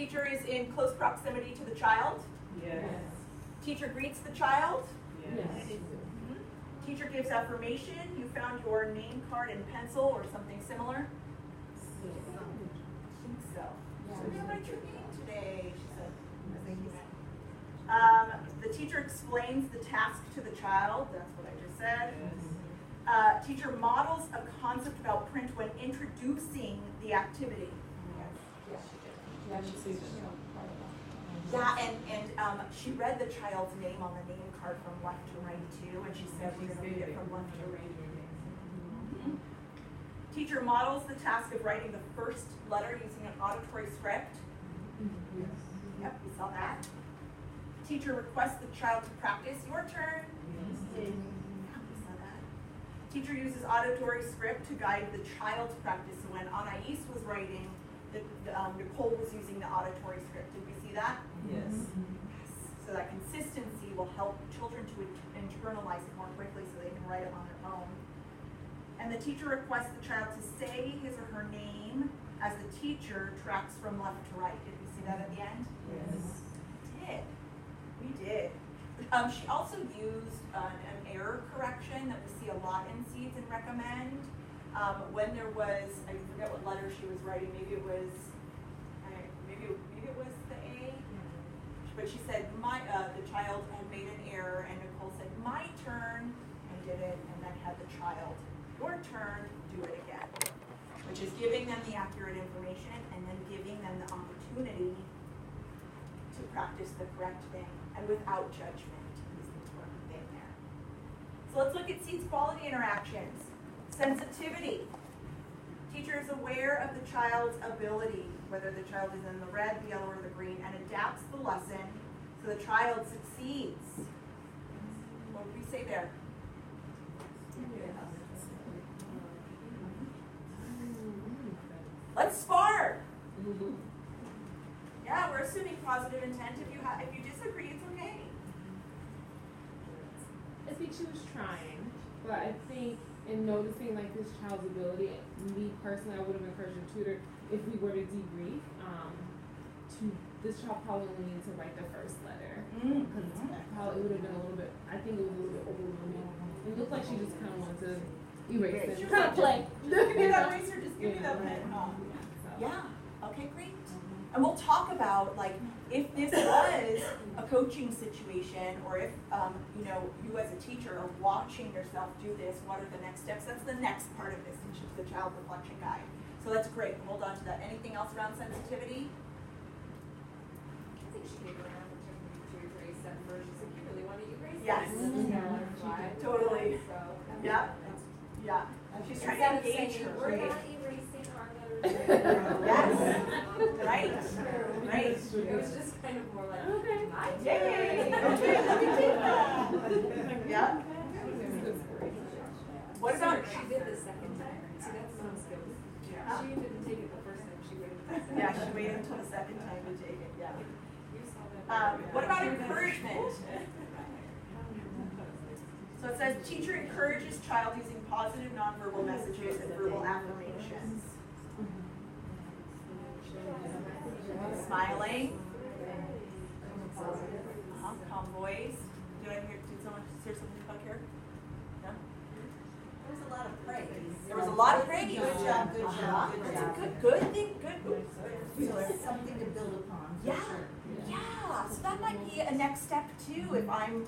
Teacher is in close proximity to the child. Yes. Teacher greets the child. Yes. Teacher gives affirmation. You found your name card and pencil or something similar. I think so. Somebody write your name today, she said. The teacher explains the task to the child. That's what I just said. Teacher models a concept about print when introducing the activity. Yeah, and she read the child's name on the name card from left to right too, and she said we're going to read it from left to right. Teacher models the task of writing the first letter using an auditory script. Yep, we saw that. Teacher requests the child to practice. Your turn. Yeah, we saw that. Teacher uses auditory script to guide the child's practice. So when Anais was writing, Nicole was using the auditory script. Did we see that? Yes. So that consistency will help children to internalize it more quickly so they can write it on their own. And the teacher requests the child to say his or her name as the teacher tracks from left to right. Did we see that at the end? Yes. We did. She also used an error correction that we see a lot in Seeds and Recommend. When there was, I forget what letter she was writing, maybe it was the A, but she said, the child had made an error, and Nicole said, my turn, and did it, and then had the child, your turn, do it again. Which is giving them the accurate information, and then giving them the opportunity to practice the correct thing, and without judgment is the important thing there. So let's look at Seeds quality interactions. Sensitivity. Teacher is aware of the child's ability, whether the child is in the red, the yellow, or the green, and adapts the lesson so the child succeeds. What would we say there? Let's spar. Yeah, we're assuming positive intent. If you disagree, it's okay. I think she was trying, but I think in noticing like this child's ability, me personally, I would have encouraged a tutor if we were to debrief. This child probably only needs to write the first letter because probably it would have been a little bit. I think it was a little bit overwhelming. It looked like she just kind of wanted to erase it. She was like, just give me that eraser, just give me that pen. Yeah. Okay, great. And we'll talk about like if this was a coaching situation, or if you as a teacher are watching yourself do this. What are the next steps? That's the next part of this, which is the child reflection guide. So that's great. Hold on to that. Anything else around sensitivity? I think she gave her an opportunity to erase that first. She's like, you really want to erase Yes. that? Totally. So, Yeah. Yeah. She's trying to engage her. We're not erasing our letters. Yes. Right. Right. It was just kind of more like, Okay. Yay. Okay, let me take that. Yeah. What about she did the second time? See, that's some skills. She didn't take it the first time. She waited the second time. Yeah, she waited until the second time to take it. Yeah. You saw that. What about encouragement? So it says teacher encourages child using positive nonverbal messages and verbal affirmations. Smiling. Calm voice. Did someone say something about here? No? There was a lot of praise. There was a lot of praise. Good job, good job, good That's job. a good thing. Good. So it's something to build upon. for Yeah. sure. Yeah. So that might be a next step too, if I'm,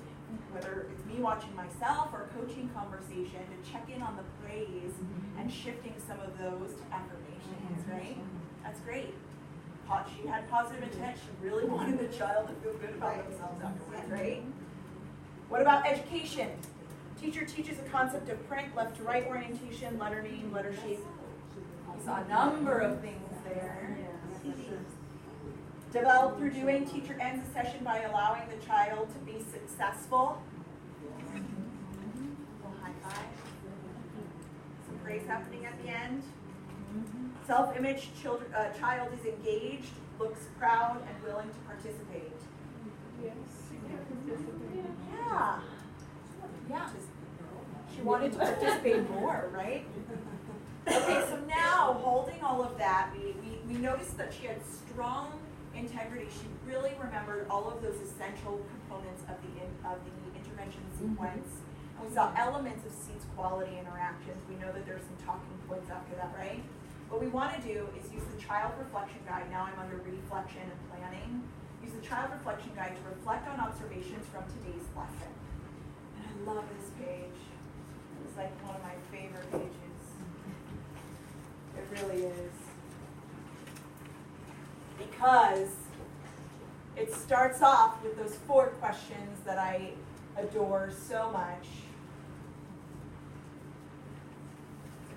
whether it's me watching myself or coaching conversation, to check in on the praise and shifting some of those to affirmations, right? That's great. She had positive intent. She really wanted the child to feel good about themselves afterwards, right? What about education? Teacher teaches a concept of print, left to right orientation, letter name, letter shape. We saw a number of things there. Develop through doing. Teacher ends the session by allowing the child to be successful. Little high five. Some praise happening at the end. Self-image, child is engaged, looks proud, and willing to participate. Yeah. Yeah. She wanted to participate more, right? Okay, so now holding all of that, we noticed that she had strong integrity, she really remembered all of those essential components of the intervention sequence. And we saw elements of seats quality interactions. We know that there's some talking points after that, right? What we want to do is use the child reflection guide. Now I'm under reflection and planning. Use the child reflection guide to reflect on observations from today's lesson. And I love this page. It's like one of my favorite pages. It really is. Because it starts off with those 4 questions that I adore so much.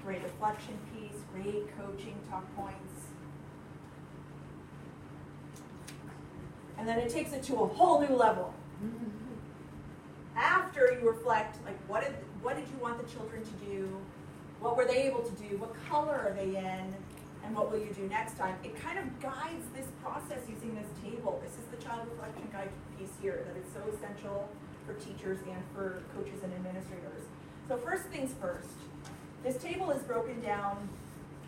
Great reflection piece, great coaching talk points. And then it takes it to a whole new level. After you reflect, like what did you want the children to do? What were they able to do? What color are they in? And what will you do next time? It kind of guides this process using this table. This is the child reflection guide piece here that is so essential for teachers and for coaches and administrators. So first things first. This table is broken down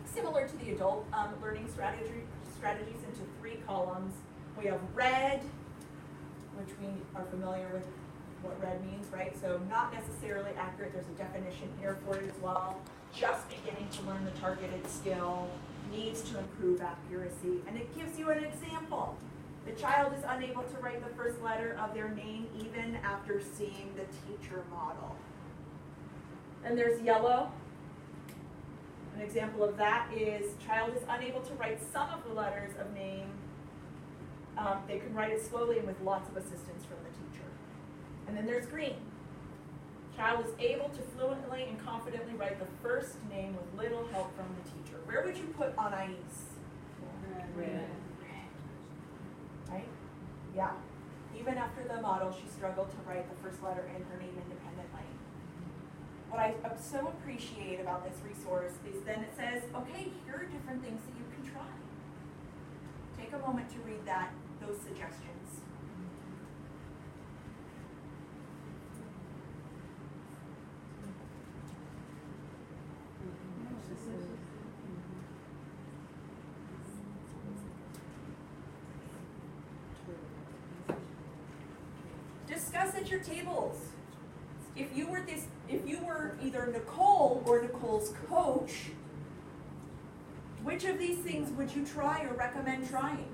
similar to the adult learning strategies into 3 columns. We have red, which we are familiar with what red means, right? So not necessarily accurate. There's a definition here for it as well. Just beginning to learn the targeted skill, needs to improve accuracy. And it gives you an example. The child is unable to write the first letter of their name even after seeing the teacher model. And there's yellow. An example of that is child is unable to write some of the letters of name. They can write it slowly and with lots of assistance from the teacher. And then there's green. Child is able to fluently and confidently write the first name with little help from the teacher. Where would you put Anais? Red. Right? Yeah. Even after the model, she struggled to write the first letter in her name independently. What I so appreciate about this resource is then it says, okay, here are different things that you can try. Take a moment to read those suggestions. Discuss at your tables. If you were either Nicole or Nicole's coach, which of these things would you try or recommend trying?